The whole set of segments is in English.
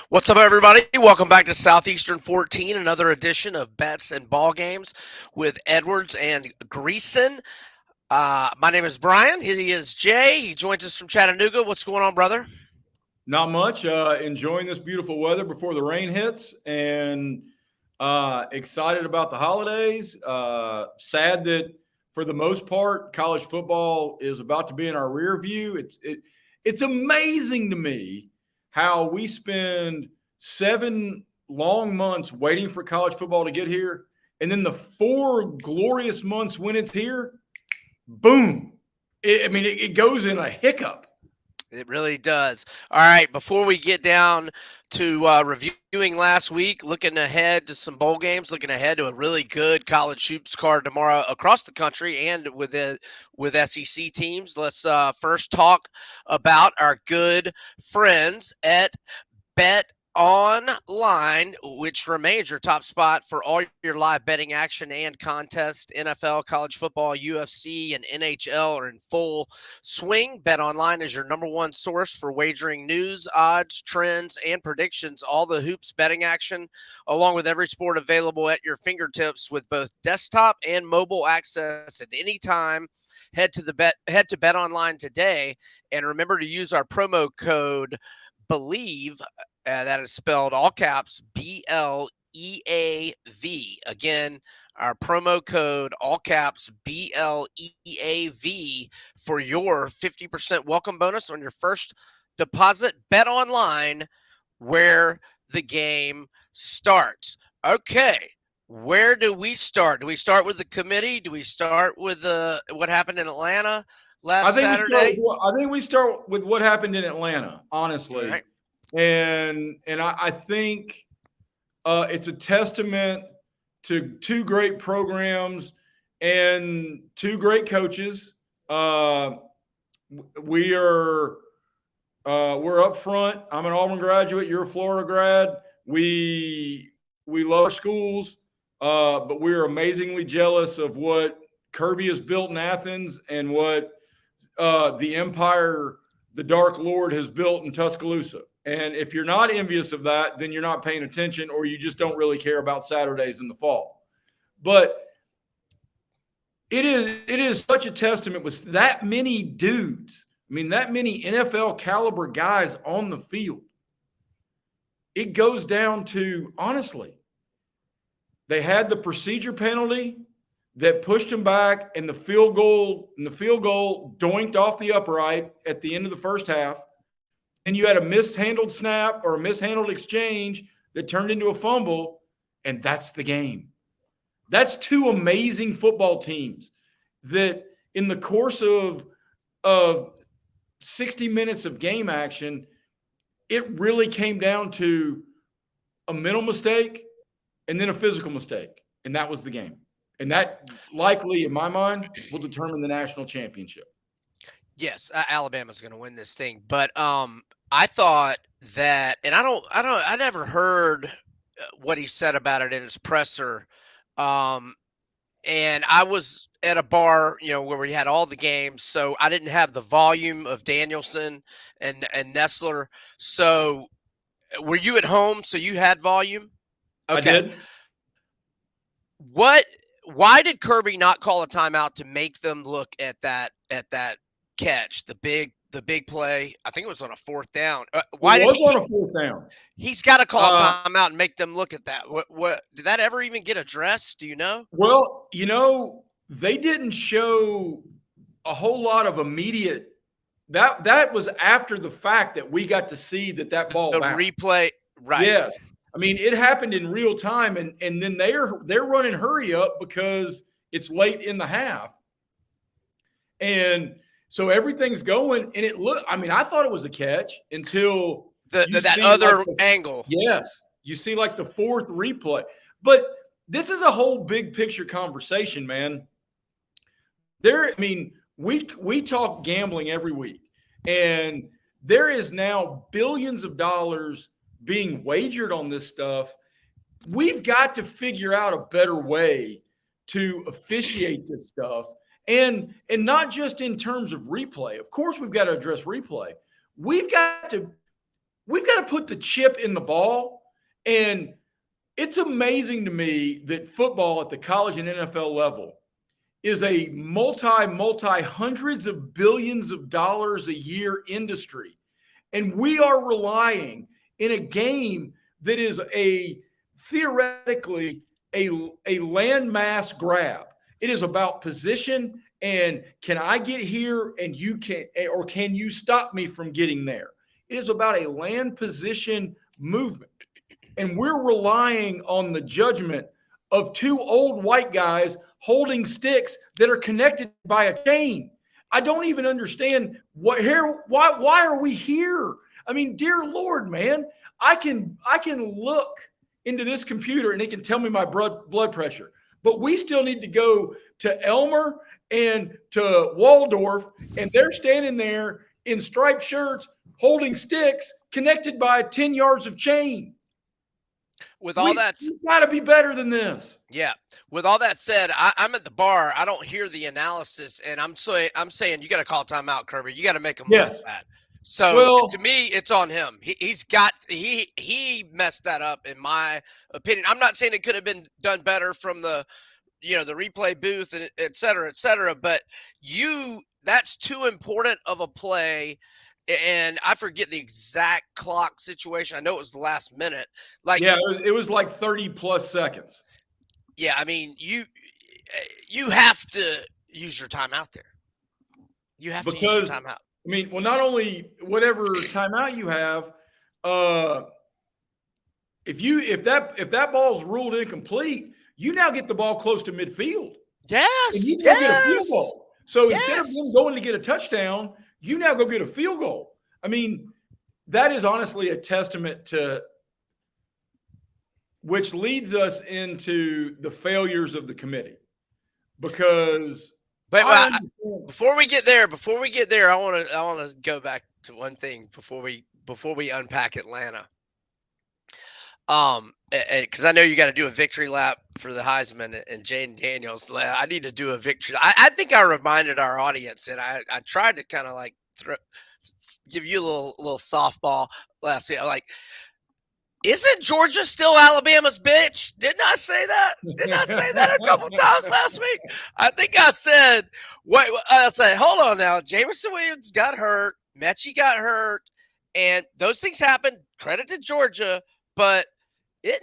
What's up, everybody? Welcome back to Southeastern 14, another edition of Bets and Ball Games with Edwards and Greeson. My name is Brian. He is Jay. He joins us from Chattanooga. What's going on, brother? Not much. Enjoying this beautiful weather before the rain hits, and excited about the holidays. Sad that for the most part, college football is about to be in our rear view. It's amazing to me how we spend 7 long months waiting for college football to get here, and then the 4 glorious months when it's here, boom! It goes in a hiccup. It really does. All right, before we get down to reviewing last week, looking ahead to some bowl games, looking ahead to a really good college hoops card tomorrow across the country and with SEC teams. Let's first talk about our good friends at Bet Online, which remains your top spot for all your live betting action and contest. NFL, college football, UFC, and NHL are in full swing. Bet Online is your number one source for wagering news, odds, trends, and predictions. All the hoops betting action, along with every sport available at your fingertips with both desktop and mobile access at any time. Head to Bet Online today, and remember to use our promo code BELIEVE. That is spelled all caps BLEAV. Again, our promo code all caps BLEAV for your 50% welcome bonus on your first deposit. Bet Online, where the game starts. Okay. Where do we start? Do we start with the committee? Do we start with what happened in Atlanta I last think we start. Saturday? I think we start with what happened in Atlanta, All honestly, right. and I think it's a testament to two great programs and two great coaches. We are we're up front. I'm an Auburn graduate. You're a Florida grad. We love our schools, but we're amazingly jealous of what Kirby has built in Athens and what the empire the Dark Lord has built in Tuscaloosa. And if you're not envious of that, then you're not paying attention, or you just don't really care about Saturdays in the fall. But it is such a testament with that many dudes. I mean, that many NFL caliber guys on the field. It goes down to, honestly, they had the procedure penalty that pushed him back, and the field goal doinked off the upright at the end of the first half. And you had a mishandled snap or a mishandled exchange that turned into a fumble, and that's the game. That's two amazing football teams that in the course of 60 minutes of game action, it really came down to a mental mistake and then a physical mistake, and that was the game. And that likely, in my mind, will determine the national championship. Yes, Alabama's going to win this thing, but I thought that, and I never heard what he said about it in his presser. Um, and I was at a bar, where we had all the games, so I didn't have the volume of Danielson and Nestler. So, were you at home? So you had volume? I Okay. did. What? Why did Kirby not call a timeout to make them look at that catch, the big play? I think it was on a fourth down. It Why did was he? on a fourth down. He's got to call a Uh, timeout and make them look at that. What did that ever even get addressed? Do you know? well, they didn't show a whole lot of immediate. That was after the fact that we got to see that ball The bounced. replay, right? Yes. I mean, it happened in real time, and then they're running hurry up because it's late in the half. And so everything's going, and I thought it was a catch until you That see other angle. yes, you see like the fourth replay. But this is a whole big picture conversation, man. We talk gambling every week, and there is now billions of dollars being wagered on this stuff. We've got to figure out a better way to officiate this stuff, and not just in terms of replay. Of course, we've got to address replay. We've got to we've got to put the chip in the ball. And it's amazing to me that football at the college and NFL level is a multi hundreds of billions of dollars a year industry. And we are relying in a game that is a theoretically a landmass grab. It is about position and can I get here and you can, or can you stop me from getting there? It is about a land position movement. And we're relying on the judgment of two old white guys holding sticks that are connected by a chain. I don't even understand why are we here? I mean, dear Lord, man, I can look into this computer and it can tell me my blood pressure. But we still need to go to Elmer and to Waldorf, and they're standing there in striped shirts holding sticks connected by 10 yards of chain. With all that, We've got to be better than this. yeah. With all that said, I'm at the bar. I don't hear the analysis, and I'm saying you got to call timeout, Kirby. You got to make him look Yes. at that. So Well, to me, it's on him. He messed that up, in my opinion. I'm not saying it could have been done better from the replay booth and et cetera, but that's too important of a play. And I forget the exact clock situation. I know it was the last minute. Like, yeah, it was like 30 plus seconds. yeah, I mean, you have to use your timeout there. You have to use your Because timeout. I mean, well, not only whatever timeout you have, if that ball's ruled incomplete, you now get the ball close to midfield. And Yes, you now get a field yes, goal. So instead of yes. them going to get a touchdown, you now go get a field goal. I mean, that is honestly a testament to, which leads us into the failures of the committee. Because But before we get there, I want to go back to one thing before we unpack Atlanta. Because I know you got to do a victory lap for the Heisman and Jane Daniels. I need to do a victory. I think I reminded our audience, and I tried to kind of like give you a little softball last week. I'm like, isn't Georgia still Alabama's bitch? Didn't I say that? Didn't I say that a couple times last week? I think I said, wait, I said, hold on now. Jameson Williams got hurt. Mechie got hurt. And those things happened. Credit to Georgia. But isn't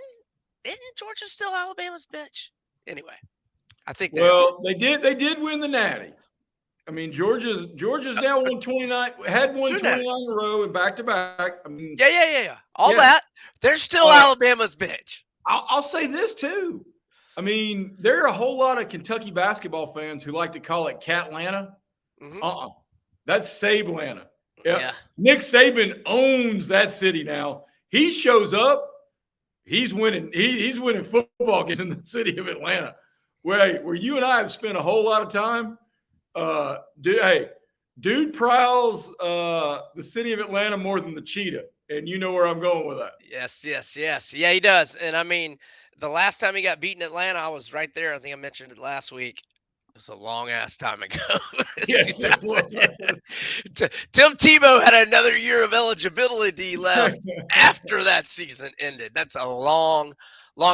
Georgia still Alabama's bitch? Anyway, I think they did win the Natty. I mean, Georgia's now won 29, had won 29 in a row and back to back. I mean, yeah. All that. They're still Alabama's bitch. I'll say this too. I mean, there are a whole lot of Kentucky basketball fans who like to call it Catlanta. Mm-hmm. That's Sablanta. Yeah. Nick Saban owns that city now. He shows up. He's winning. He's winning football games in the city of Atlanta, where you and I have spent a whole lot of time. Dude prowls the city of Atlanta more than the cheetah, and you know where I'm going with that. Yes. Yeah, he does. And I mean, the last time he got beaten in Atlanta, I was right there. I think I mentioned it last week. It was a long ass time ago. Yes, it was. Tim Tebow had another year of eligibility left after that season ended. That's a long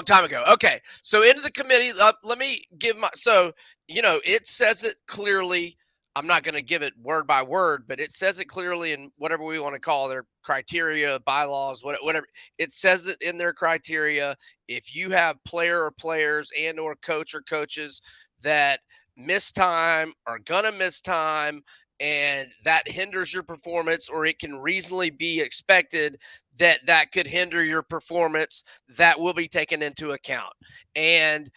time ago. Okay, so into the committee. Let me give it says it clearly. I'm not going to give it word by word, but it says it clearly in whatever we want to call their criteria, bylaws, whatever. It says it in their criteria. If you have player or players and or coach or coaches that miss time or gonna miss time, and that hinders your performance, or it can reasonably be expected that could hinder your performance, that will be taken into account. And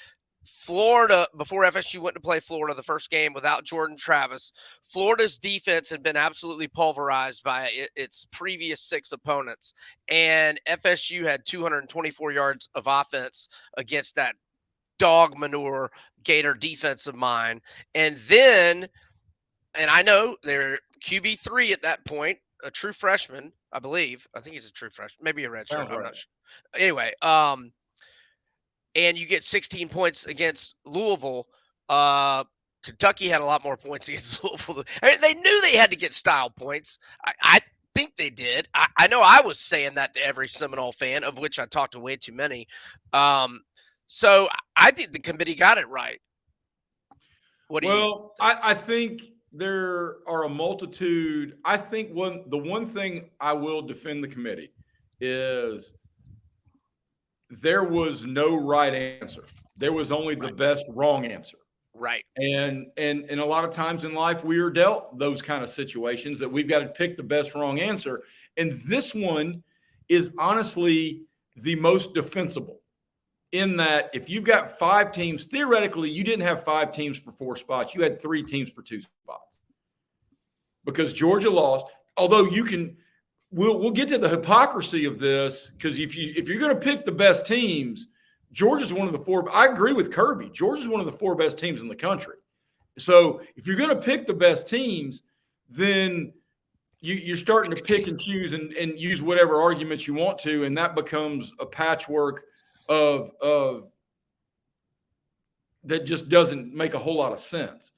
Florida, before FSU went to play Florida the first game without Jordan Travis, Florida's defense had been absolutely pulverized by its previous 6 opponents. And FSU had 224 yards of offense against that dog manure Gator defense of mine. And I know they're QB3 at that point, a true freshman, I believe. I think he's a true freshman, maybe a redshirt. I'm not sure. Anyway, and you get 16 points against Louisville. Kentucky had a lot more points against Louisville. I mean, they knew they had to get style points. think they did. I know I was saying that to every Seminole fan, of which I talked to way too many. Um, so I think the committee got it right. What do you Well, think? I think there are a multitude. I think the one thing I will defend the committee is there was no right answer. There was only the Right. best wrong answer. Right. And a lot of times in life we are dealt those kind of situations that we've got to pick the best wrong answer. And this one is honestly the most defensible in that if you've got 5 teams, theoretically, you didn't have 5 teams for 4 spots. You had 3 teams for 2 spots because Georgia lost. Although you can, we'll get to the hypocrisy of this because if you're going to pick the best teams, Georgia's one of the 4. I agree with Kirby. Georgia's one of the 4 best teams in the country. So if you're going to pick the best teams, then you're starting to pick and choose and use whatever arguments you want to, and that becomes a patchwork of that just doesn't make a whole lot of sense.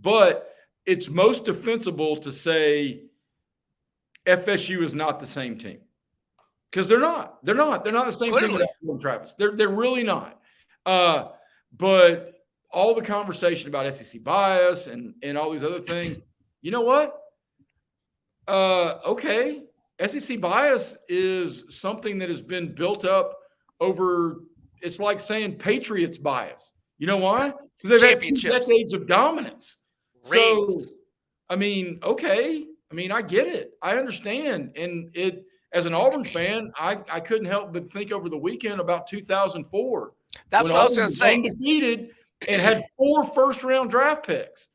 But it's most defensible to say FSU is not the same team because they're not. They're not the same team without Travis. They're really not. But all the conversation about SEC bias and all these other things, you know what? Okay, SEC bias is something that has been built up over. It's like saying Patriots bias. You know why? Because they've had 2 decades of dominance. Rings. So, I mean, okay. I mean, I get it. I understand. And it, as an Auburn fan, I couldn't help but think over the weekend about 2004. That's when what I was Auburn going to say. undefeated and had 4 first-round draft picks.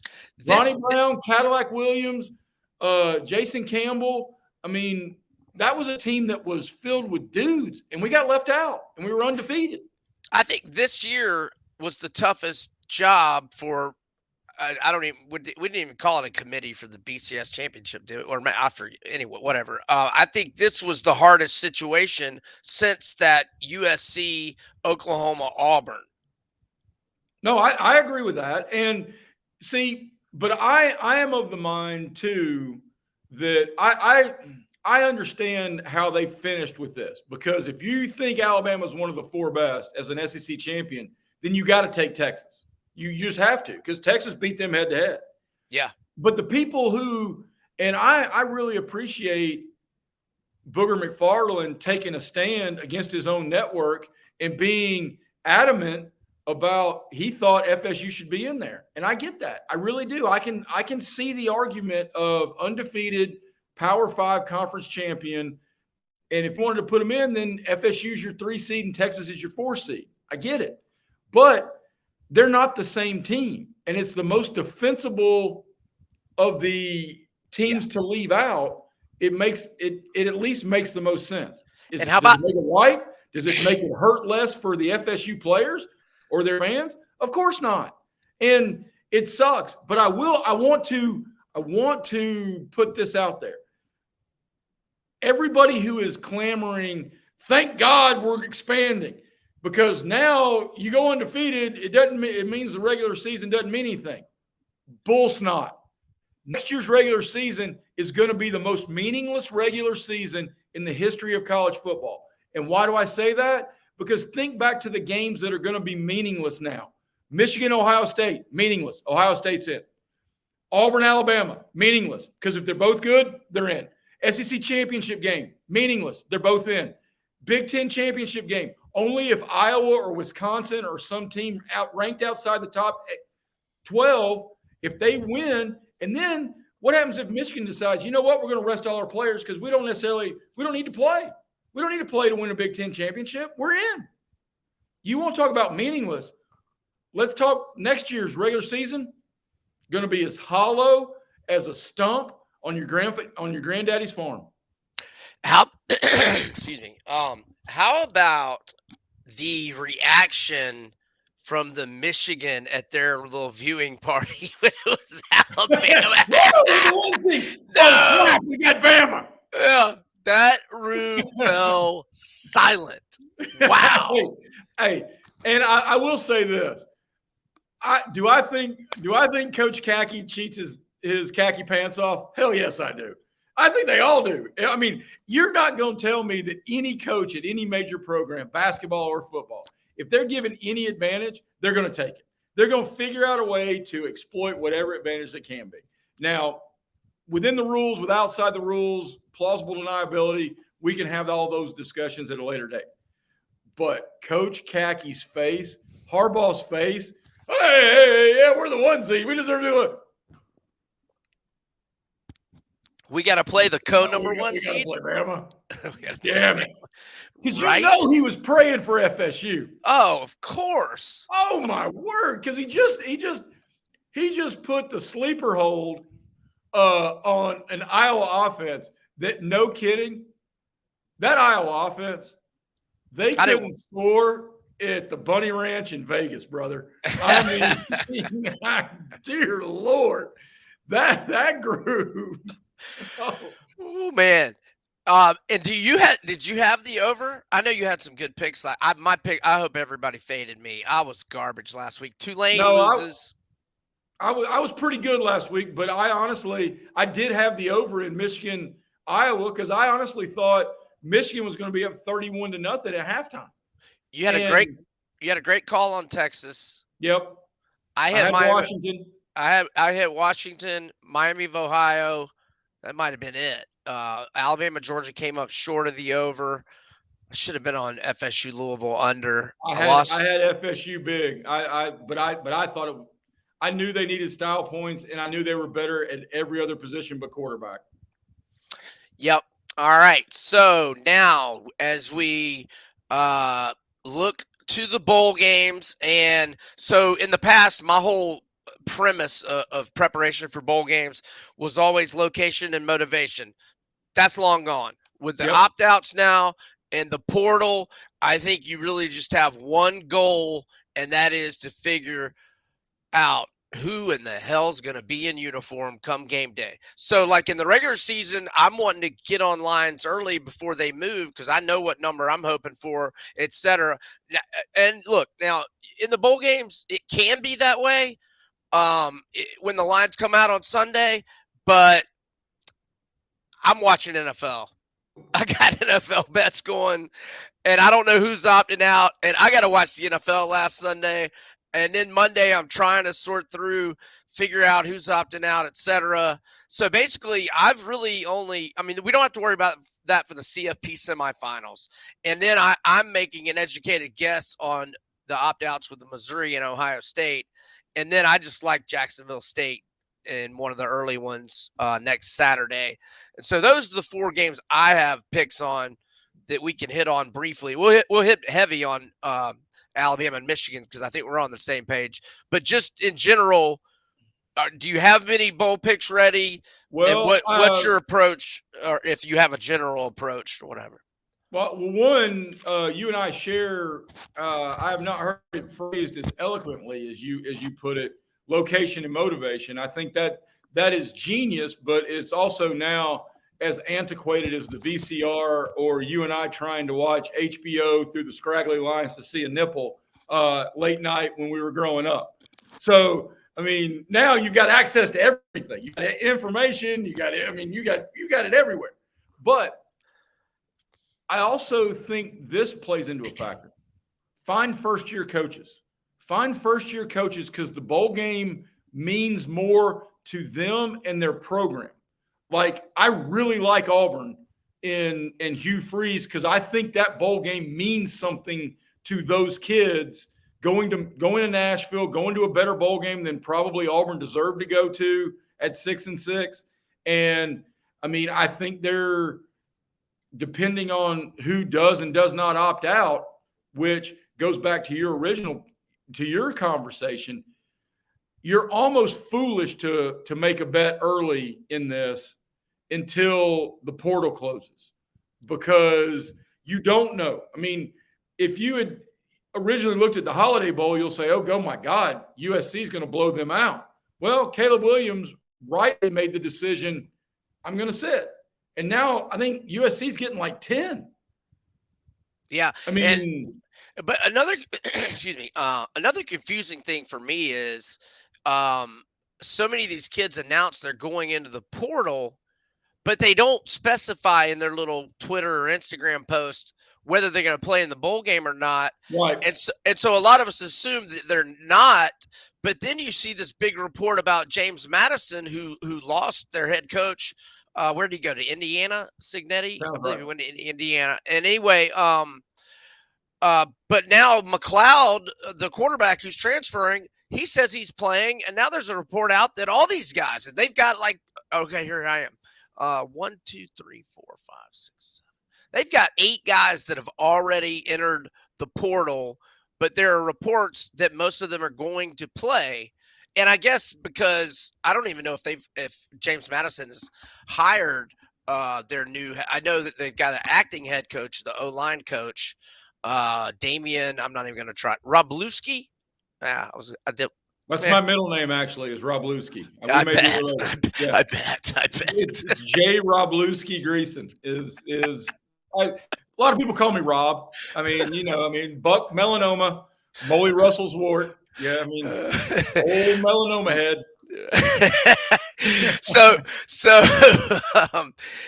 Ronnie Brown, Cadillac Williams, Jason Campbell. I mean, that was a team that was filled with dudes, and we got left out, and we were undefeated. I think this year was the toughest job for. I don't even. We didn't even call it a committee for the BCS championship, did it? Or I forget. Anyway, whatever. I think this was the hardest situation since that USC Oklahoma Auburn. No, I agree with that. And see, but I am of the mind too that I understand how they finished with this because if you think Alabama is one of the 4 best as an SEC champion, then you got to take Texas. You just have to because Texas beat them head to head. Yeah. But the people who, and I really appreciate Booger McFarland taking a stand against his own network and being adamant about he thought FSU should be in there. And I get that. I really do. I can see the argument of undefeated Power 5 conference champion. And if you wanted to put them in, then FSU is your 3 seed and Texas is your 4 seed. I get it. But they're not the same team. And it's the most defensible of the teams to leave out. It makes it at least makes the most sense. And how about does it make it white? Does it make it hurt less for the FSU players or their fans? Of course not. And it sucks. But I want to put this out there. Everybody who is clamoring, thank God we're expanding. Because now you go undefeated, it means the regular season doesn't mean anything. Bull snot. Next year's regular season is going to be the most meaningless regular season in the history of college football. And why do I say that? Because think back to the games that are going to be meaningless now. Michigan, Ohio State, meaningless. Ohio State's in. Auburn, Alabama, meaningless. Because if they're both good, they're in. SEC championship game, meaningless. They're both in. Big Ten championship game. Only if Iowa or Wisconsin or some team ranked outside the top 12, if they win, and then what happens if Michigan decides, you know what, we're going to rest all our players because we don't need to play. We don't need to play to win a Big Ten championship. We're in. You want to talk about meaningless. Let's talk next year's regular season. Going to be as hollow as a stump on your granddaddy's farm. How excuse me. How about the reaction from the Michigan at their little viewing party when it was Alabama? No, we got Bama. Yeah, that room fell silent. Wow. Hey, and I will say this. Do I think Coach Khaki cheats his khaki pants off? Hell yes, I do. I think they all do. I mean, you're not going to tell me that any coach at any major program, basketball or football, if they're given any advantage, they're going to take it. They're going to figure out a way to exploit whatever advantage it can be. Now, within the rules, with outside the rules, plausible deniability, we can have all those discussions at a later date. But Coach Kaki's face, Harbaugh's face, hey, yeah, we're the one seed. We deserve to do it. We got to play the number one We got to seed. play Bama. We gotta play Damn it. Because you right? know he was praying for FSU. Oh, of course. Oh my word! Because he just put the sleeper hold on an Iowa offense that, no kidding, that Iowa offense, they couldn't score at the Bunny Ranch in Vegas, brother. I mean, dear Lord, that group. Oh man. And did you have the over? I know you had some good picks. My pick. I hope everybody faded me. I was garbage last week. Tulane loses. I was pretty good last week, but I did have the over in Michigan, Iowa, because I honestly thought Michigan was going to be up 31-0 at halftime. You had a great call on Texas. Yep. I had Washington. I had Washington, Miami of Ohio. That might have been it. Alabama, Georgia came up short of the over. I should have been on FSU Louisville under. I had FSU big. But I thought I knew they needed style points, and I knew they were better at every other position but quarterback. Yep. All right. So now, as we look to the bowl games, and so in the past, my whole premise of preparation for bowl games was always location and motivation. That's long gone. With the opt-outs now and the portal, I think you really just have one goal, and that is to figure out who in the hell's going to be in uniform come game day. So like in the regular season, I'm wanting to get on lines early before they move because I know what number I'm hoping for, etc. And look, now in the bowl games, it can be that way when the lines come out on Sunday, but I'm watching NFL. I got NFL bets going, and I don't know who's opting out, and I got to watch the NFL last Sunday. And then Monday, I'm trying to sort through, figure out who's opting out, etc. So basically, I've really we don't have to worry about that for the CFP semifinals. And then I'm making an educated guess on the opt-outs with the Missouri and Ohio State. And then I just like Jacksonville State in one of the early ones next Saturday. And so those are the four games I have picks on that we can hit on briefly. We'll hit heavy on Alabama and Michigan because I think we're on the same page. But just in general, do you have many bowl picks ready? Well, and what's your approach, or if you have a general approach or whatever? Well, one, you and I share. I have not heard it phrased as eloquently as you put it. Location and motivation. I think that is genius, but it's also now as antiquated as the VCR or you and I trying to watch HBO through the scraggly lines to see a nipple late night when we were growing up. So, I mean, now you've got access to everything. You got information. You got it everywhere. But I also think this plays into a factor. Find first-year coaches. Find first-year coaches because the bowl game means more to them and their program. Like, I really like Auburn and Hugh Freeze because I think that bowl game means something to those kids going to Nashville, going to a better bowl game than probably Auburn deserved to go to at 6-6. And, I mean, I think they're – depending on who does and does not opt out, which goes back to your conversation, you're almost foolish to make a bet early in this until the portal closes because you don't know. I mean, if you had originally looked at the Holiday Bowl, you'll say, oh my God, USC is going to blow them out. Well, Caleb Williams rightly made the decision, I'm going to sit. And now I think USC's getting like 10. Yeah. I mean, but another, excuse me, another confusing thing for me is so many of these kids announce they're going into the portal, but they don't specify in their little Twitter or Instagram post whether they're going to play in the bowl game or not. Right. And so a lot of us assume that they're not. But then you see this big report about James Madison, who lost their head coach. Where did he go, to Indiana? Signetti, I Sounds believe right. he went to Indiana. And anyway, but now McLeod, the quarterback who's transferring, he says he's playing, and now there's a report out that all these guys, and they've got like, okay, here I am, 1, 2, 3, 4, 5, 6, 7. They've got 8 guys that have already entered the portal, but there are reports that most of them are going to play. And I guess because I don't even know if James Madison has hired their new. I know that they've got an acting head coach, the O-line coach, Damian. I'm not even going to try. Roblewski. Yeah, I did. That's Man, my middle name, actually, is Roblewski. We I may be bet. related. Yeah. I bet. It's Jay Greeson. A lot of people call me Rob. I mean, Buck melanoma, Molly Russell's wart. Yeah, I mean, old melanoma head. so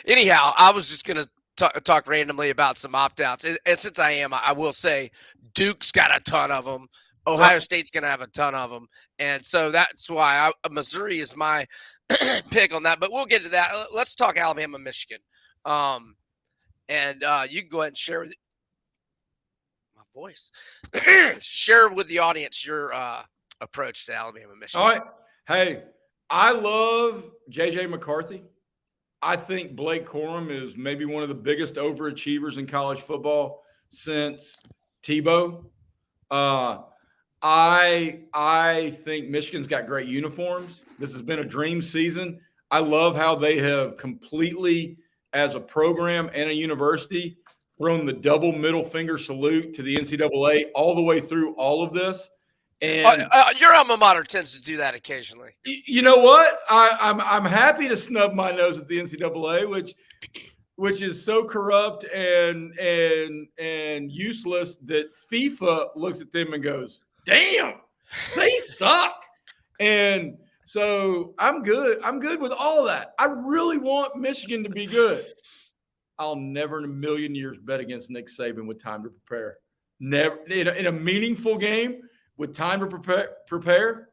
anyhow, I was just gonna talk randomly about some opt-outs, and since I will say Duke's got a ton of them. Ohio Yep. State's gonna have a ton of them, and so that's why Missouri is my pick on that. But we'll get to that. Let's talk Alabama, Michigan, and you can go ahead and share with my voice. Share with the audience your approach to Alabama, Michigan. All right. Hey, I love J.J. McCarthy. I think Blake Corum is maybe one of the biggest overachievers in college football since Tebow. I think Michigan's got great uniforms. This has been a dream season. I love how they have completely, as a program and a university, thrown the double middle finger salute to the NCAA all the way through all of this. And your alma mater tends to do that occasionally. you know what? I'm happy to snub my nose at the NCAA, which is so corrupt and useless that FIFA looks at them and goes, "Damn, they suck." And so I'm good. I'm good with all that. I really want Michigan to be good. I'll never in a million years bet against Nick Saban with time to prepare. Never in a meaningful game with time to prepare.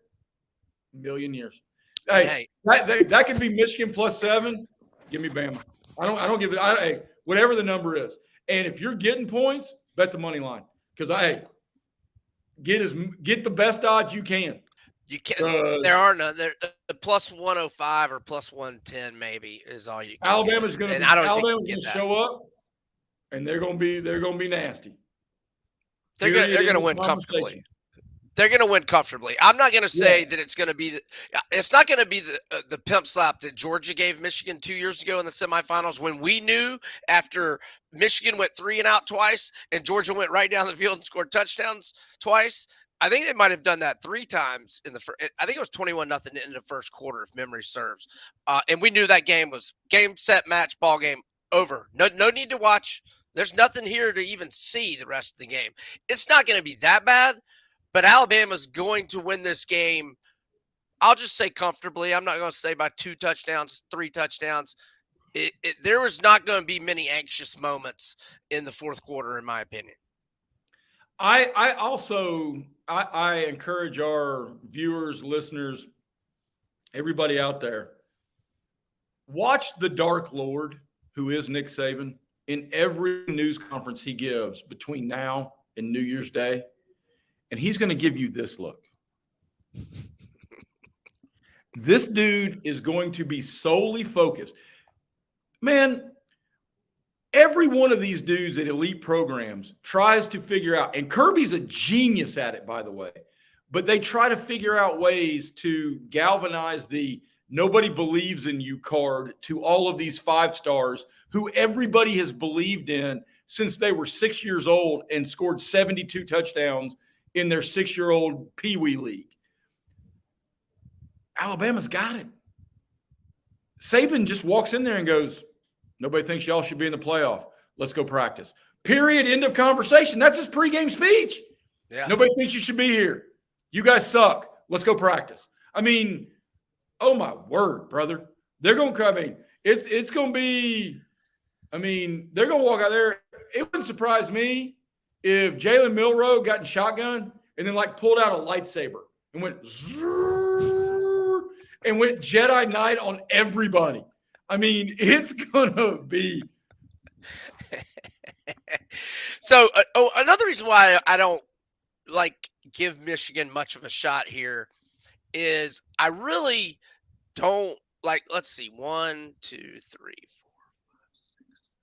Million years. Hey, that could be Michigan +7. Give me Bama. I don't give it. Hey, whatever the number is. And if you're getting points, bet the money line, because get the best odds you can. You can't. There are none. There +105 or +110 maybe is all you can. Alabama's going to show up, and they're going to be nasty. They're going to win comfortably. They're going to win comfortably. I'm not going to say that it's going to be it's not going to be the pimp slap that Georgia gave Michigan 2 years ago in the semifinals, when we knew after Michigan went 3 and out twice and Georgia went right down the field and scored touchdowns twice. I think they might have done that 3 times in the first. I think it was 21-0 in the first quarter, if memory serves. And we knew that game was game, set, match, ball game, over. No need to watch. There's nothing here to even see the rest of the game. It's not going to be that bad. But Alabama's going to win this game, I'll just say comfortably. I'm not going to say by 2 touchdowns, 3 touchdowns. There was not going to be many anxious moments in the fourth quarter, in my opinion. I also encourage our viewers, listeners, everybody out there, watch the Dark Lord, who is Nick Saban, in every news conference he gives between now and New Year's Day. And he's going to give you this look. This dude is going to be solely focused. Man, every one of these dudes at elite programs tries to figure out, and Kirby's a genius at it, by the way, but they try to figure out ways to galvanize the nobody believes in you card to all of these 5 stars who everybody has believed in since they were 6 years old and scored 72 touchdowns in their 6-year-old Pee Wee league. Alabama's got it. Saban just walks in there and goes, "Nobody thinks y'all should be in the playoff. Let's go practice." Period. End of conversation. That's his pregame speech. Yeah. Nobody thinks you should be here. You guys suck. Let's go practice. I mean, oh my word, brother. They're going to come in. It's going to be. I mean, they're going to walk out there. It wouldn't surprise me if Jalen Milroe got in shotgun and then like pulled out a lightsaber and went and went Jedi Knight on everybody. I mean, it's going to be. So another reason why I don't like give Michigan much of a shot here is I really don't like. Let's see, 1, 2, 3, 4, 5, 6.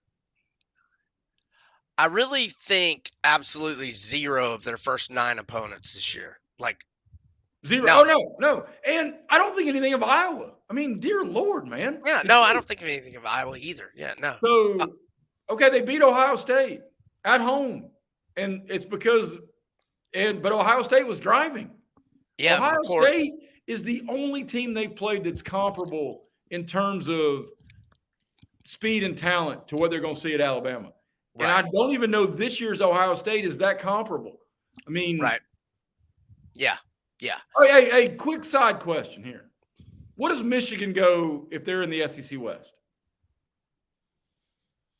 I really think absolutely zero of their first 9 opponents this year. Like Zero. no, Oh no. And I don't think anything of Iowa. I mean, dear Lord, man. yeah, no, I don't think of anything of Iowa either. Yeah, no. Uh, So, okay, they beat Ohio State at home, and it's because but Ohio State was driving. yeah, Ohio McCord. State is the only team they've played that's comparable in terms of speed and talent to what they're going to see at Alabama. And Right, I don't even know this year's Ohio State is that comparable. I mean, right. Yeah, yeah. oh, hey, quick side question here. What does Michigan go if they're in the SEC West?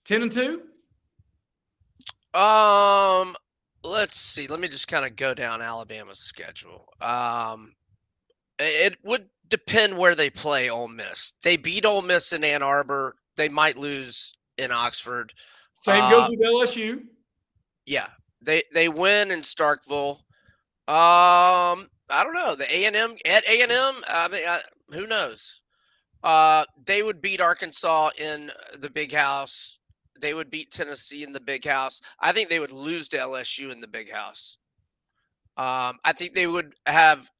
10-2? Let's see. Let me just kind of go down Alabama's schedule. It would depend where they play Ole Miss. They beat Ole Miss in Ann Arbor. They might lose in Oxford. Same goes with LSU. Yeah, they win in Starkville. I don't know. The A&M at A&M. I mean, who knows? They would beat Arkansas in the Big House. They would beat Tennessee in the Big House. I think they would lose to LSU in the Big House. I think they would have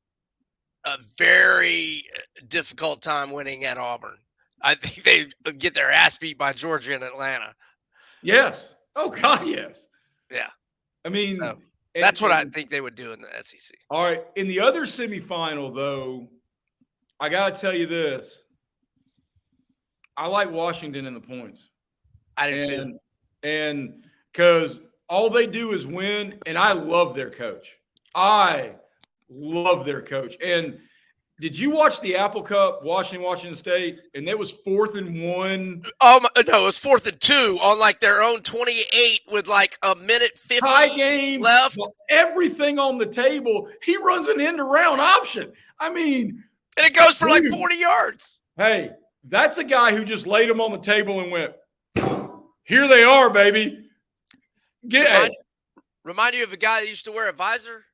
a very difficult time winning at Auburn. I think they get their ass beat by Georgia and Atlanta. Yes. Oh God, yes. Yeah. I mean, So that's what I think they would do in the SEC. All right. In the other semifinal, though, I got to tell you this. I like Washington in the points. I do too. And because all they do is win, and I love their coach. I love their coach. And did you watch the Apple Cup, Washington State? And it was 4th and 1. Oh no, it was 4th and 2 on like their own 28 with like a minute 50 Tie game, left. everything on the table. He runs an end around option. I mean, and it goes for like 40 yards. Hey, that's a guy who just laid them on the table and went, here they are, baby. Remind you of a guy that used to wear a visor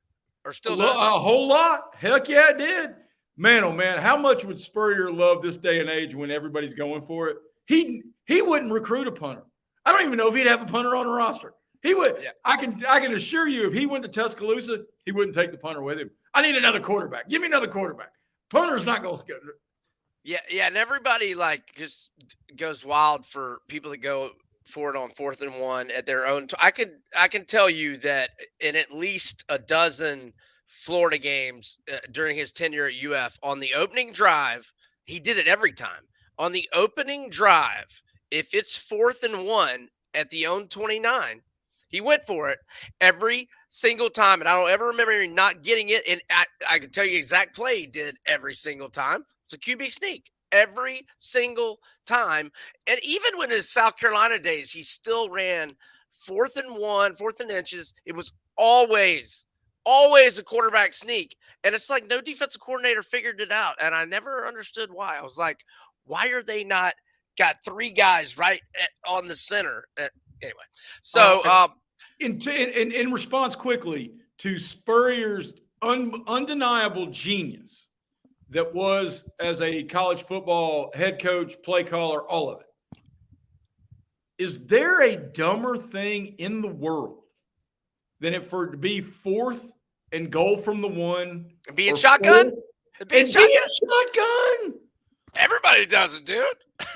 or still does? A whole lot. Heck yeah, it did. Man, oh man, how much would Spurrier love this day and age when everybody's going for it? He wouldn't recruit a punter. I don't even know if he'd have a punter on the roster. He would. Yeah. I can assure you, if he went to Tuscaloosa, he wouldn't take the punter with him. I need another quarterback. Give me another quarterback. Punter's not going to get it. Yeah, and everybody like just goes wild for people that go for it on 4th and 1 at their own. I can tell you that in at least a dozen Florida games during his tenure at UF, on the opening drive, he did it every time. On the opening drive, if it's 4th and 1 at the own 29, he went for it every single time, and I don't ever remember him not getting it. And I can tell you exact play he did every single time. It's a QB sneak every single time. And even when his South Carolina days, he still ran 4th and 1, 4th and inches. It was always a quarterback sneak. And it's like no defensive coordinator figured it out. And I never understood why. I was like, why are they not got 3 guys right on the center? Anyway, so in response quickly to Spurrier's undeniable genius that was as a college football head coach, play caller, all of it. Is there a dumber thing in the world than it for it to be 4th and goal from the 1? Being shotgun? Being shotgun. Everybody does it, dude.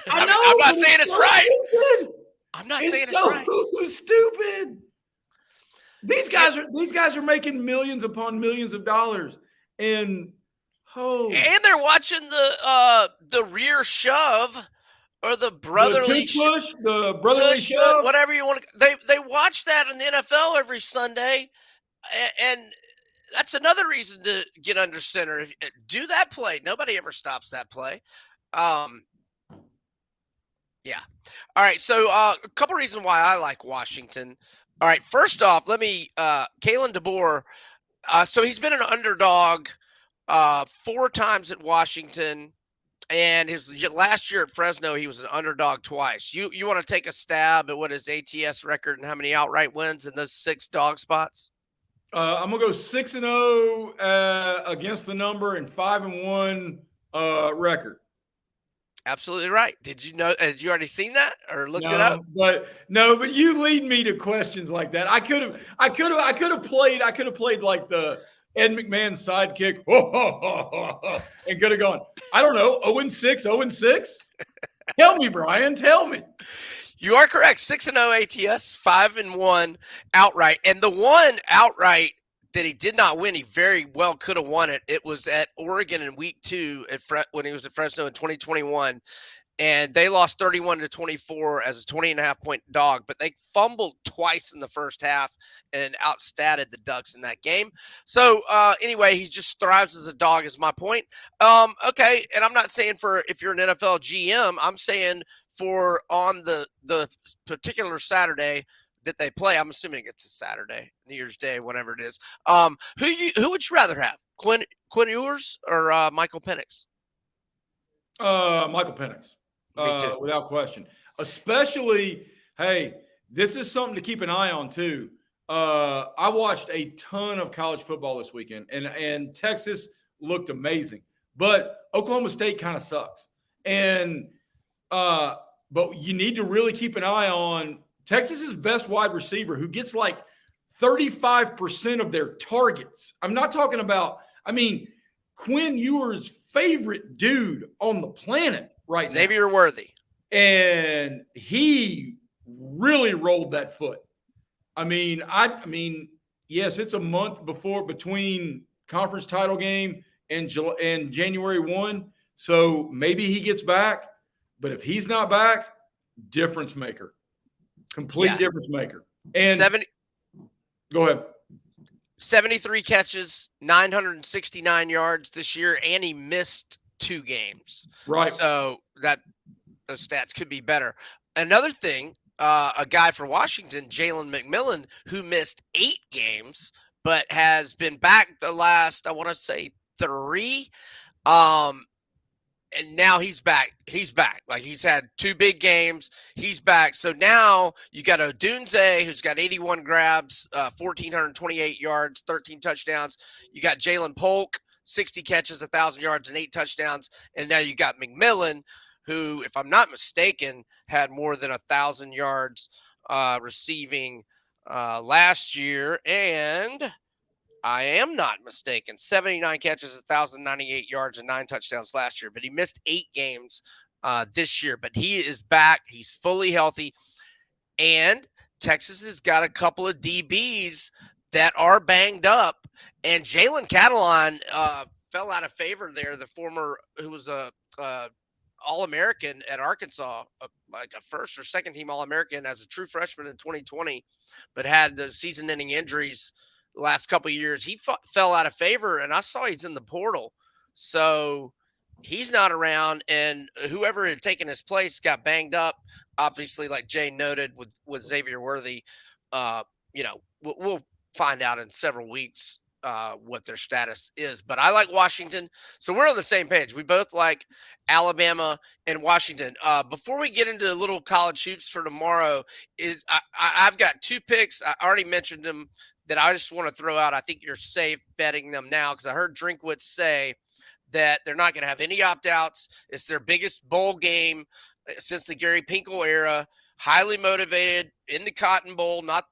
I know. I'm not saying it's right. Stupid. I'm not saying it's right. It's stupid. These guys are making millions upon millions of dollars. And they're watching the rear shove or the brotherly push, the brotherly shove, whatever you want to. They watch that in the NFL every Sunday, and that's another reason to get under center. Do that play. Nobody ever stops that play. Yeah. All right. So a couple reasons why I like Washington. All right. First off, let me Kalen DeBoer. So he's been an underdog 4 times at Washington, and his last year at Fresno, he was an underdog twice. You want to take a stab at what his ATS record and how many outright wins in those 6 dog spots? I'm gonna go 6-0 against the number and 5-1 record. Absolutely right. Did you know? Had you already seen that or looked it up? But you lead me to questions like that. I could have played like the Ed McMahon sidekick, and could have gone. I don't know, 0-6, 0-6. Tell me, Brian. Tell me. You are correct. 6-0 ATS, 5-1 outright. And the one outright that he did not win, he very well could have won it. It was at Oregon in week 2 when he was at Fresno in 2021. And they lost 31-24 as a 20.5 point dog, but they fumbled twice in the first half and outstatted the Ducks in that game. So anyway, he just thrives as a dog, is my point. Okay, and I'm not saying for if you're an NFL GM, I'm saying for on the particular Saturday that they play. I'm assuming it's a Saturday, New Year's Day, whatever it is. Who would you rather have, Quinn Ewers or Michael Penix? Michael Penix. Me too. Without question. Especially, hey, this is something to keep an eye on too. I watched a ton of college football this weekend, and Texas looked amazing, but Oklahoma State kind of sucks. And but you need to really keep an eye on Texas's best wide receiver, who gets like 35% of their targets. I'm not talking about. I mean, Quinn Ewers' favorite dude on the planet right now. Xavier Worthy. And he really rolled that foot. I mean, yes, it's a month between conference title game and January 1. So maybe he gets back. But if he's not back, difference maker. Complete difference maker. And go ahead. 73 catches, 969 yards this year, and he missed 2 games. Right. So those stats could be better. Another thing, a guy for Washington, Jalen McMillan, who missed 8 games, but has been back the last, I want to say 3. And now he's back. He's back. Like, he's had 2 big games. He's back. So now you got Odunze, who's got 81 grabs, 1,428 yards, 13 touchdowns. You got Jalen Polk, 60 catches, 1,000 yards, and 8 touchdowns. And now you got McMillan, who, if I'm not mistaken, had more than 1,000 yards receiving last year. And I am not mistaken, 79 catches, 1,098 yards, and 9 touchdowns last year. But he missed 8 games this year. But he is back. He's fully healthy. And Texas has got a couple of DBs that are banged up. And Jalen Catalon fell out of favor there, the former who was a All-American at Arkansas, like a first or second team All-American as a true freshman in 2020, but had the season-ending injuries the last couple of years. He fell out of favor, and I saw he's in the portal. So he's not around, and whoever had taken his place got banged up. Obviously, like Jay noted with Xavier Worthy, we'll find out in several weeks what their status is. But I like Washington, so we're on the same page. We both like Alabama and Washington. Before we get into little college hoops for tomorrow, I've got 2 picks. I already mentioned them that I just want to throw out. I think you're safe betting them now because I heard Drinkwitz say that they're not going to have any opt-outs. It's their biggest bowl game since the Gary Pinkel era. Highly motivated in the Cotton Bowl, not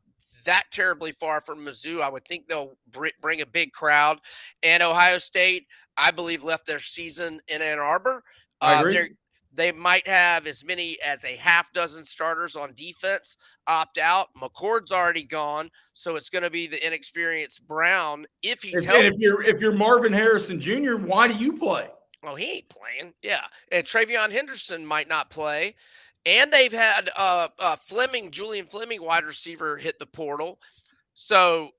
that terribly far from Mizzou. I would think they'll bring a big crowd. And Ohio State, I believe, left their season in Ann Arbor. I agree. They might have as many as a half dozen starters on defense opt out. McCord's already gone, so it's going to be the inexperienced Brown if he's healthy. If you're Marvin Harrison Jr., why do you play? Oh, he ain't playing. Yeah, and Travion Henderson might not play. And they've had Julian Fleming, wide receiver, hit the portal. So,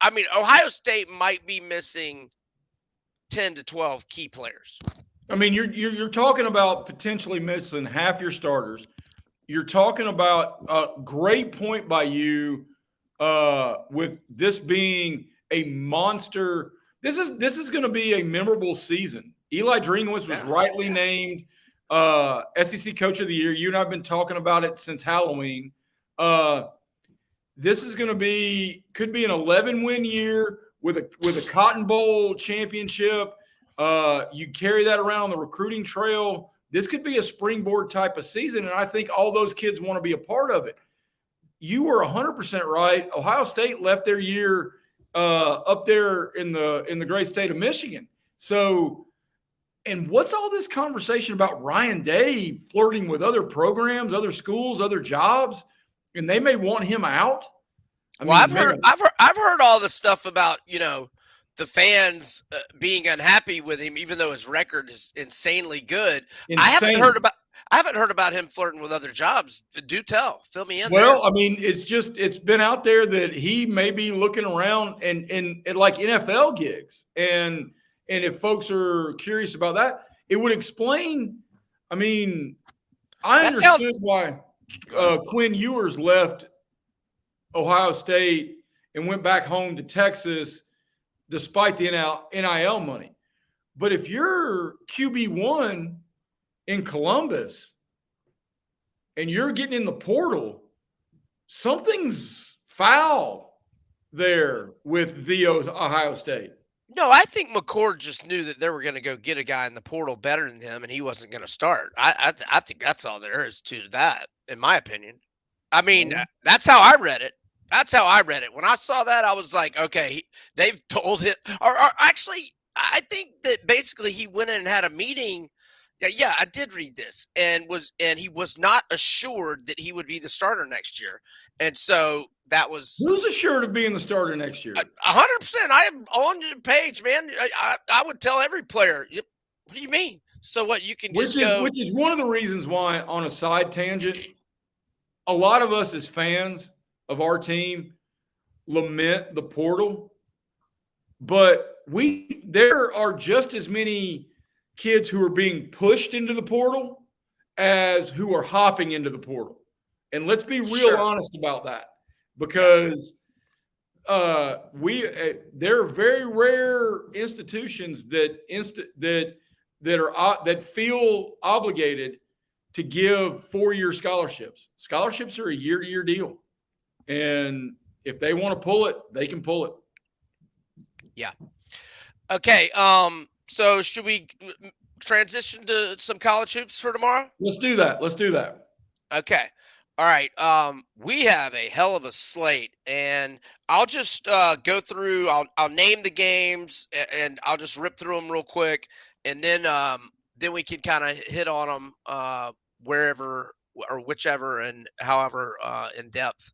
I mean, Ohio State might be missing 10 to 12 key players. I mean, you're talking about potentially missing half your starters. you're talking about a great point by you with this being a monster. This is going to be a memorable season. Eli Drinkwitz was Yeah. rightly Yeah. named SEC Coach of the Year. You and I have been talking about it since Halloween. Uh, this is going to be could be an 11-win year with a Cotton Bowl championship. You carry that around on the recruiting trail. This could be a springboard type of season, and I think all those kids want to be a part of it. You were 100% right. Ohio State left their year up there in the great state of Michigan. So, and what's all this conversation about Ryan Day flirting with other programs, other schools, other jobs, and they may want him out? I Well, mean, man, I've heard all the stuff about the fans being unhappy with him, even though his record is insanely good. I haven't heard insane. about I haven't heard about him flirting with other jobs. Do tell, fill me in there. Well, I mean, it's been out there that he may be looking around and like NFL gigs, and if folks are curious about that, it would explain. I mean, I That sounds. understood why Go ahead. Quinn Ewers left Ohio State and went back home to Texas despite the NIL money. But if you're QB1 in Columbus and you're getting in the portal, something's foul there with the Ohio State. No, I think McCord just knew that they were going to go get a guy in the portal better than him, and he wasn't going to start. I think that's all there is to that, in my opinion. I mean, Well, that's how I read it. That's how I read it. When I saw that, I was like, okay, they've told him. Or actually, I think that basically he went in and had a meeting. Yeah, I did read this, and he was not assured that he would be the starter next year, and so that was who's assured of being the starter next year? 100%. I am on the page, man. I would tell every player. What do you mean? So what? You can Which just is go. which is one of the reasons why, on a side tangent, a lot of us as fans of our team lament the portal, but there are just as many kids who are being pushed into the portal as who are hopping into the portal. And let's be real Sure. honest about that, Yeah. because there are very rare institutions that feel obligated to give 4-year scholarships. Scholarships are a year-to-year deal, and if they want to pull it, they can pull it. Yeah. Okay. So should we transition to some college hoops for tomorrow? Let's do that. Let's do that. Okay. All right. We have a hell of a slate, and I'll just go through. I'll name the games, and I'll just rip through them real quick, and then we can kind of hit on them wherever or whichever and however in depth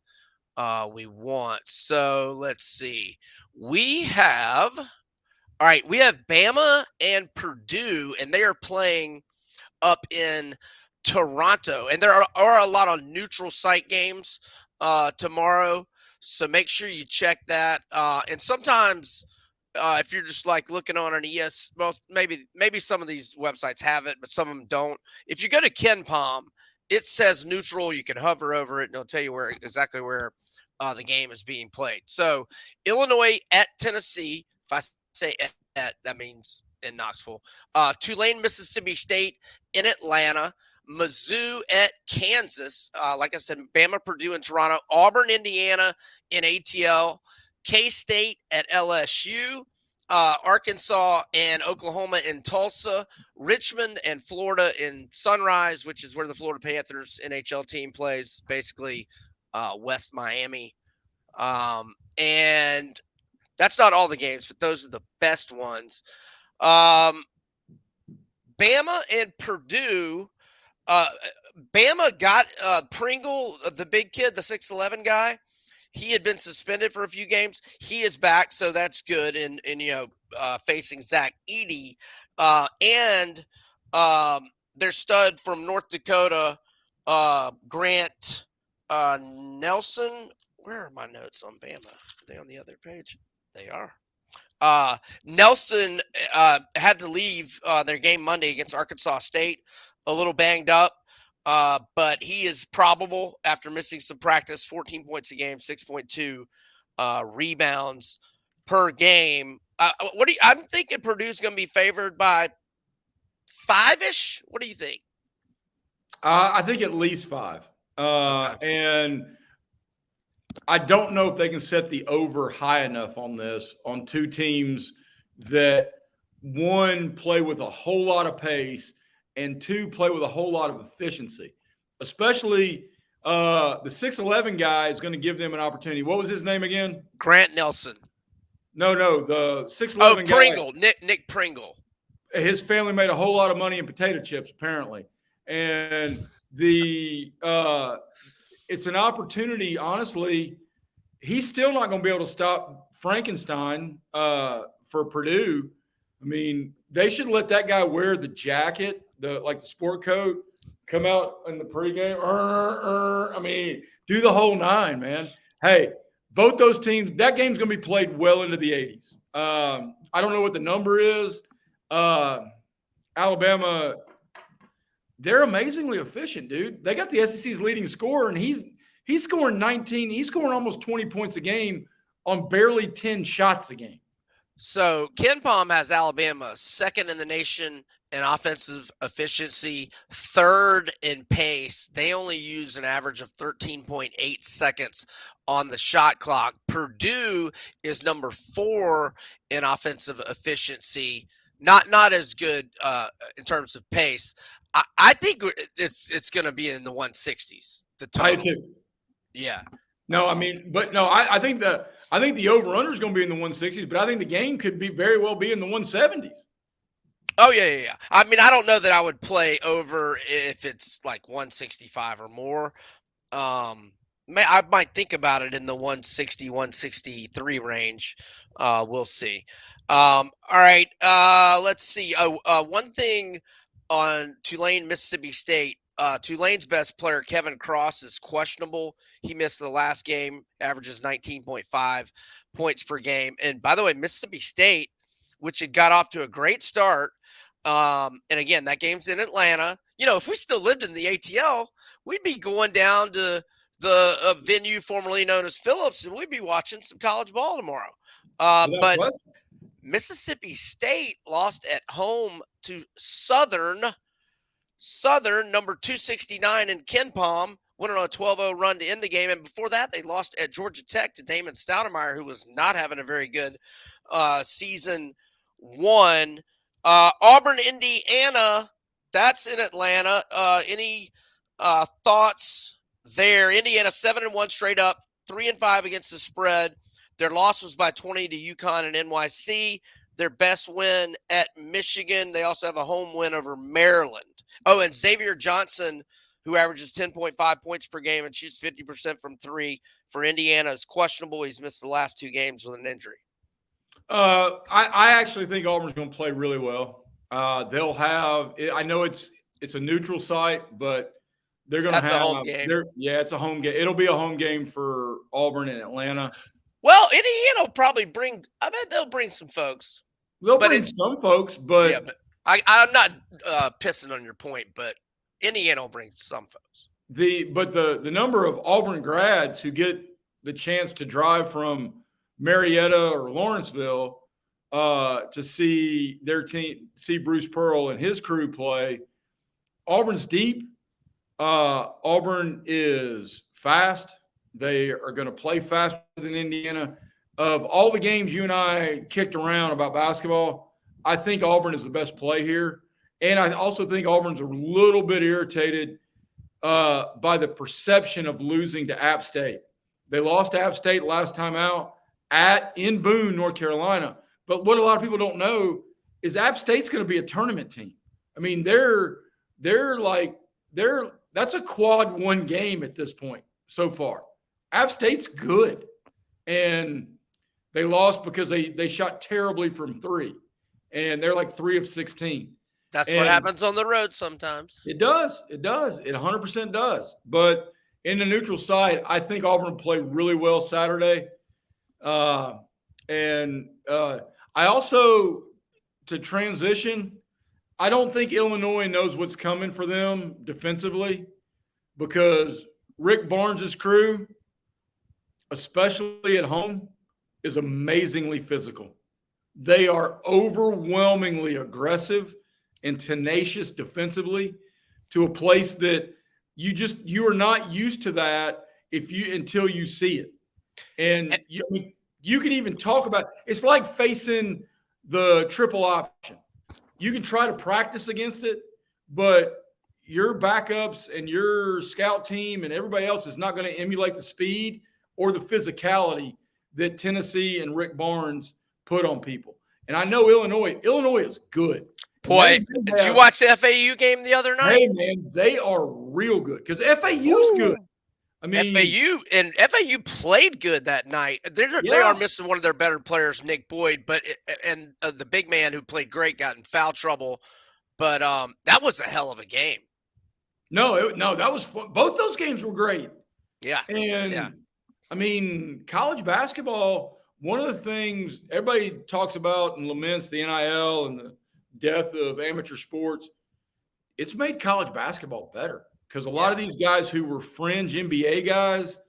we want. So let's see. We have all right. We have Bama and Purdue, and they are playing up in Toronto, and there are a lot of neutral site games tomorrow. So make sure you check that. And sometimes, if you're just like looking on an well, maybe some of these websites have it, but some of them don't. If you go to Ken Palm, it says neutral. You can hover over it, and it'll tell you exactly where the game is being played. So Illinois at Tennessee. If I say at, that means in Knoxville. Tulane, Mississippi State in Atlanta. Mizzou at Kansas. Like I said, Bama, Purdue, and Toronto. Auburn, Indiana in ATL. K-State at LSU. Arkansas and Oklahoma in Tulsa. Richmond and Florida in Sunrise, which is where the Florida Panthers NHL team plays, basically West Miami. And that's not all the games, but those are the best ones. Bama and Purdue. Uh, Bama got Pringle, the big kid, the 6'11" guy. He had been suspended for a few games. He is back, so that's good. And facing Zach Edey, and their stud from North Dakota, Grant Nelson. Where are my notes on Bama? Are they on the other page? They are. Nelson had to leave their game Monday against Arkansas State, a little banged up. but he is probable after missing some practice. 14 points a game, 6.2 rebounds per game. I'm thinking Purdue's going to be favored by 5-ish. What do you think? I think at least 5. Okay. And I don't know if they can set the over high enough on this, on two teams that, one, play with a whole lot of pace, and two, play with a whole lot of efficiency. Especially the 6'11 guy is going to give them an opportunity. What was his name again? Grant Nelson. No, the Oh, 6'11 guy. Pringle. Nick Pringle. His family made a whole lot of money in potato chips, apparently. And it's an opportunity, honestly. He's still not going to be able to stop Frankenstein for Purdue. I mean, they should let that guy wear the jacket, the sport coat, come out in the pregame. I mean, do the whole nine, man. Hey, both those teams, that game's going to be played well into the 80s. I don't know what the number is. Alabama, they're amazingly efficient, dude. They got the SEC's leading scorer, and he's scoring 19. He's scoring almost 20 points a game on barely 10 shots a game. So Ken Palm has Alabama second in the nation in offensive efficiency, third in pace. They only use an average of 13.8 seconds on the shot clock. Purdue is number 4 in offensive efficiency. Not as good in terms of pace. I think it's going to be in the 160s. The total. I do. Yeah. No, I mean, but no, I think the over-under is going to be in the 160s, but I think the game could be very well be in the 170s. Oh, yeah. I mean, I don't know that I would play over if it's like 165 or more. I might think about it in the 160, 163 range. We'll see. All right. Let's see. One thing on Tulane, Mississippi State. Tulane's best player, Kevin Cross, is questionable. He missed the last game, averages 19.5 points per game. And by the way, Mississippi State, which had got off to a great start, and again, that game's in Atlanta. You know, if we still lived in the ATL, we'd be going down to the venue formerly known as Phillips, and we'd be watching some college ball tomorrow. But Mississippi State lost at home to Southern, number 269 in Ken Palm, went on a 12-0 run to end the game. And before that, they lost at Georgia Tech to Damon Stoudemire, who was not having a very good season one. Auburn, Indiana, that's in Atlanta. Any thoughts there? Indiana 7-1 straight up, 3-5 against the spread. Their loss was by 20 to UConn and NYC. Their best win at Michigan. They also have a home win over Maryland. Oh, and Xavier Johnson, who averages 10.5 points per game and shoots 50% from three for Indiana, is questionable. He's missed the last 2 games with an injury. I actually think Auburn's going to play really well. They'll have – I know it's a neutral site, but they're going to have – That's a home game. Yeah, it's a home game. It'll be a home game for Auburn and Atlanta. Well, Indiana will probably bring – I bet they'll bring some folks. They'll bring some folks, but – yeah, but I'm not pissing on your point, but Indiana will bring some folks. But the number of Auburn grads who get the chance to drive from Marietta or Lawrenceville to see their team, see Bruce Pearl and his crew play. Auburn's deep. Auburn is fast. They are going to play faster than Indiana. Of all the games you and I kicked around about basketball, I think Auburn is the best play here. And I also think Auburn's a little bit irritated by the perception of losing to App State. They lost to App State last time out in Boone, North Carolina. But what a lot of people don't know is App State's going to be a tournament team. I mean, that's a quad 1 game at this point so far. App State's good. And they lost because they shot terribly from 3. And they're like 3 of 16. That's what happens on the road sometimes. It does. It 100% does. But in the neutral side, I think Auburn played really well Saturday. I also, to transition, I don't think Illinois knows what's coming for them defensively. because Rick Barnes' crew, especially at home, is amazingly physical. They are overwhelmingly aggressive and tenacious defensively to a place that you are not used to that until you see it. And you can even talk about it's like facing the triple option. You can try to practice against it, but your backups and your scout team and everybody else is not going to emulate the speed or the physicality that Tennessee and Rick Barnes put on people. And I know Illinois is good. And Boy, did you watch the FAU game the other night? Hey, man, they are real good because FAU's good. I mean, FAU played good that night. They are missing one of their better players, Nick Boyd, but the big man who played great got in foul trouble. But that was a hell of a game. No, that was fun. Both those games were great. Yeah, and I mean, college basketball. One of the things everybody talks about and laments the NIL and the death of amateur sports. It's made college basketball better. Because a lot of these guys who were fringe NBA guys,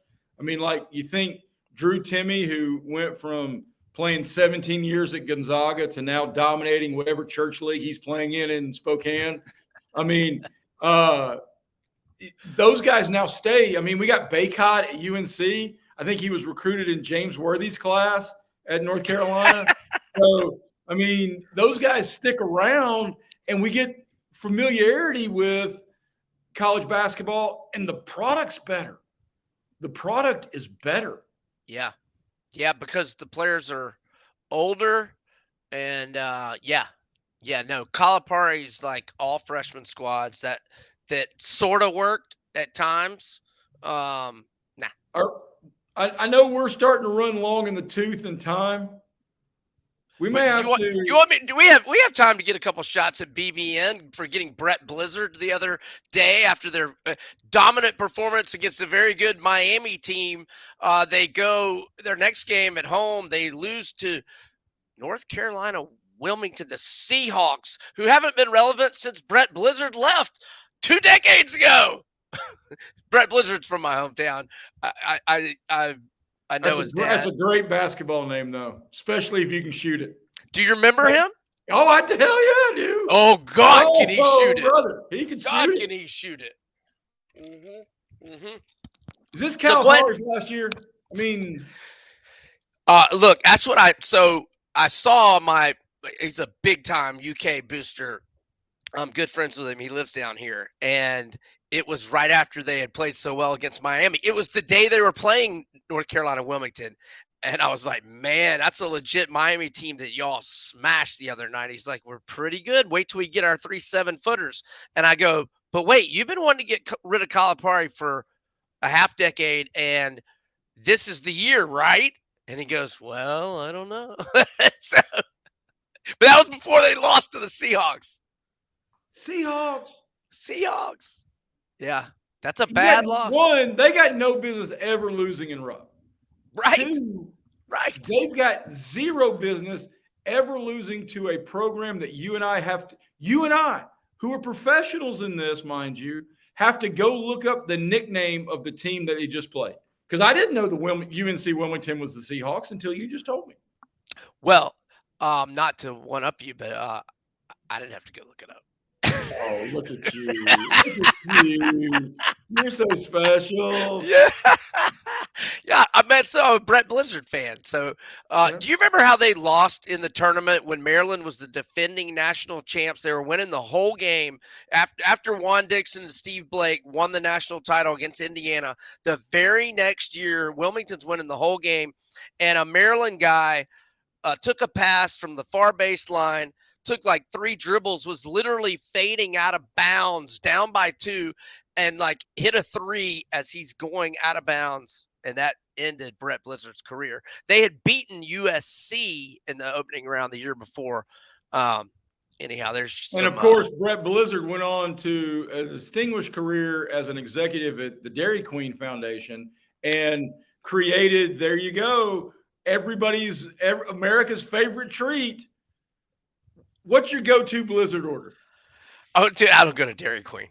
I mean, like you think Drew Timme, who went from playing 17 years at Gonzaga to now dominating whatever church league he's playing in Spokane. I mean, those guys now stay. I mean, we got Baycott at UNC. I think he was recruited in James Worthy's class at North Carolina. So, I mean, those guys stick around, and we get familiarity with college basketball, and the product's better. The product is better. Yeah, because the players are older, and no, Calipari's like all freshman squads that sort of worked at times. Nah. I know we're starting to run long in the tooth in time. We may have to. You want me? Do we have time to get a couple shots at BBN for getting Brett Blizzard the other day after their dominant performance against a very good Miami team? They go their next game at home. They lose to North Carolina Wilmington, the Seahawks, who haven't been relevant since Brett Blizzard left 2 decades ago. Brett Blizzard's from my hometown. I know his dad. That's a great basketball name, though, especially if you can shoot it. Do you remember him? Oh, hell yeah, I do. Oh, God, can he shoot it? Brother, he can shoot it. Can he shoot it? Is this Calipari's last year? I mean. Look, that's what I saw he's a big-time UK booster. I'm good friends with him. He lives down here. And it was right after they had played so well against Miami. It was the day they were playing North Carolina Wilmington. And I was like, man, that's a legit Miami team that y'all smashed the other night. He's like, we're pretty good. Wait till we get our 3 7-footers. And I go, but wait, you've been wanting to get rid of Calipari for a half decade, and this is the year, right? And he goes, well, I don't know. But that was before they lost to the Seahawks. Seahawks. Yeah, that's a bad loss. One, they got no business ever losing in Rupp. Right. Two, right. They've got zero business ever losing to a program that you and I, who are professionals in this, mind you, have to go look up the nickname of the team that they just played. Because I didn't know the UNC Wilmington was the Seahawks until you just told me. Well, not to one up you, but I didn't have to go look it up. Oh, look at you. Look at you. You're so special. Yeah. Yeah, I'm a Brett Blizzard fan. So do you remember how they lost in the tournament when Maryland was the defending national champs? They were winning the whole game. After Juan Dixon and Steve Blake won the national title against Indiana, the very next year, Wilmington's winning the whole game, and a Maryland guy took a pass from the far baseline, took like 3 dribbles, was literally fading out of bounds, down by 2, and like hit a 3 as he's going out of bounds. And that ended Brett Blizzard's career. They had beaten USC in the opening round the year before. Anyhow, and of course, Brett Blizzard went on to a distinguished career as an executive at the Dairy Queen Foundation and created, there you go, America's favorite treat. What's your go-to Blizzard order? Oh, dude, I don't go to Dairy Queen.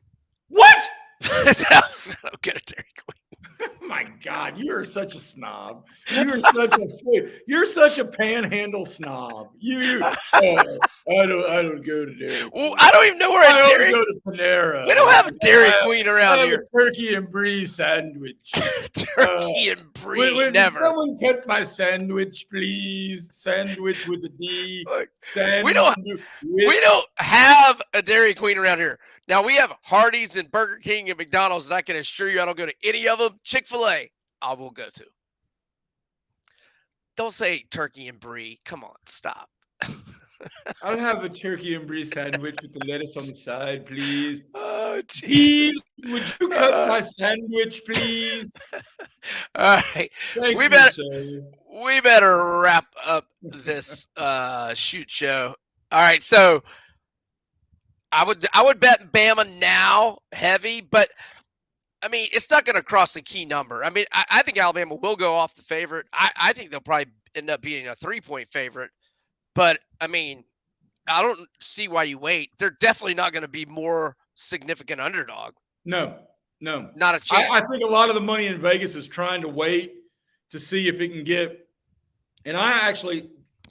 What? Don't get a Dairy Queen. My God, you are such a snob. You're such a panhandle snob. I don't go to Dairy Well, Queen. I don't even know where I a only Dairy. go to Panera. We don't have a Dairy I, Queen I around have here. a turkey and brie sandwich. Turkey and brie, Would never. someone cut my sandwich, please? Sandwich with a D. Look, we don't. Sandwich. We don't have a Dairy Queen around here. Now we have Hardee's and Burger King and McDonald's, and I can assure you I don't go to any of them. Chick-fil-A, I will go to. Don't say turkey and brie. Come on, stop. I'll have a turkey and brie sandwich with the lettuce on the side, please. Oh, Jesus. Please, would you cut Uh, my sandwich, please? all right. Thank We you, better sir. we better wrap up this shoot show. All right, so I would bet Bama now heavy, but I mean it's not going to cross a key number. I mean I think Alabama will go off the favorite. I think they'll probably end up being a 3-point favorite, but I mean I don't see why you wait. They're definitely not going to be more significant underdog. No, no. Not a chance. I think a lot of the money in Vegas is trying to wait to see if it can get. And I actually,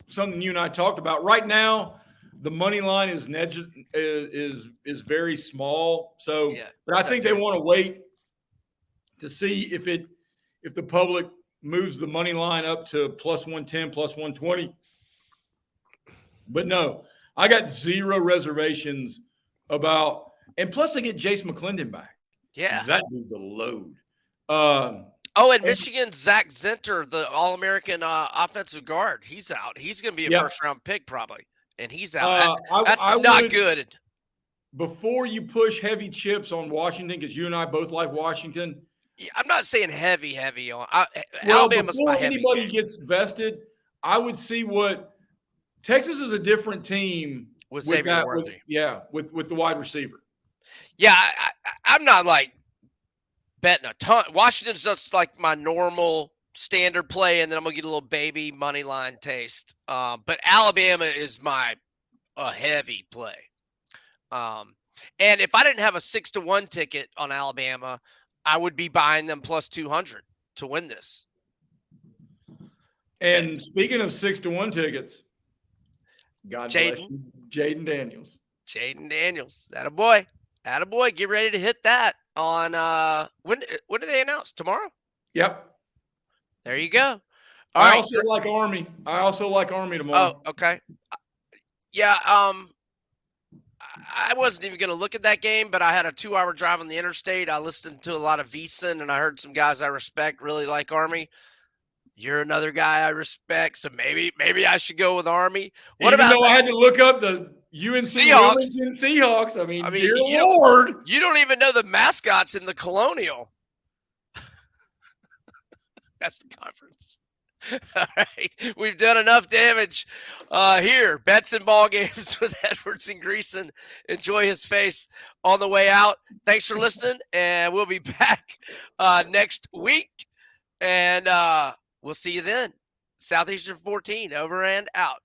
something you and I talked about right now, the money line is very small. So, Yeah, but I think they want to wait to see if the public moves the money line up to plus 110, plus 120. But no, I got zero reservations about, and plus they get Jace McClendon back. Yeah. That dude's a load. Oh, and Michigan's Zach Zinter, the All-American offensive guard, he's out. He's going to be a first-round pick probably, and he's out. That's not good. Before you push heavy chips on Washington, because you and I both like Washington. I'm not saying heavy on. Well, Alabama's before my heavy anybody game. gets vested, I would see what Texas is a different team with Xavier Worthy. With the wide receiver. Yeah, I'm not like betting a ton. Washington's just like my normal standard play, and then I'm gonna get a little baby money line taste. But Alabama is my heavy play. And if I didn't have a 6-1 ticket on Alabama, I would be buying them plus 200 to win this. And speaking of 6-1 tickets, God bless you, Jaden Daniels. Jaden Daniels, attaboy. Attaboy, get ready to hit that on when do they announce? Tomorrow? Yep. There you go. I also like Army. I also like Army tomorrow. Oh, okay. Yeah, I wasn't even going to look at that game, but I had a 2-hour drive on the interstate. I listened to a lot of VSiN, and I heard some guys I respect really like Army. You're another guy I respect, so maybe I should go with Army. Even though I had to look up the UNC Seahawks. Seahawks. I mean dear Lord. You don't even know the mascots in the Colonial. That's the conference. All right. We've done enough damage here. Bets and ball games with Edwards and Greeson. Enjoy his face on the way out. Thanks for listening, and we'll be back next week. And we'll see you then. Southeastern 14, over and out.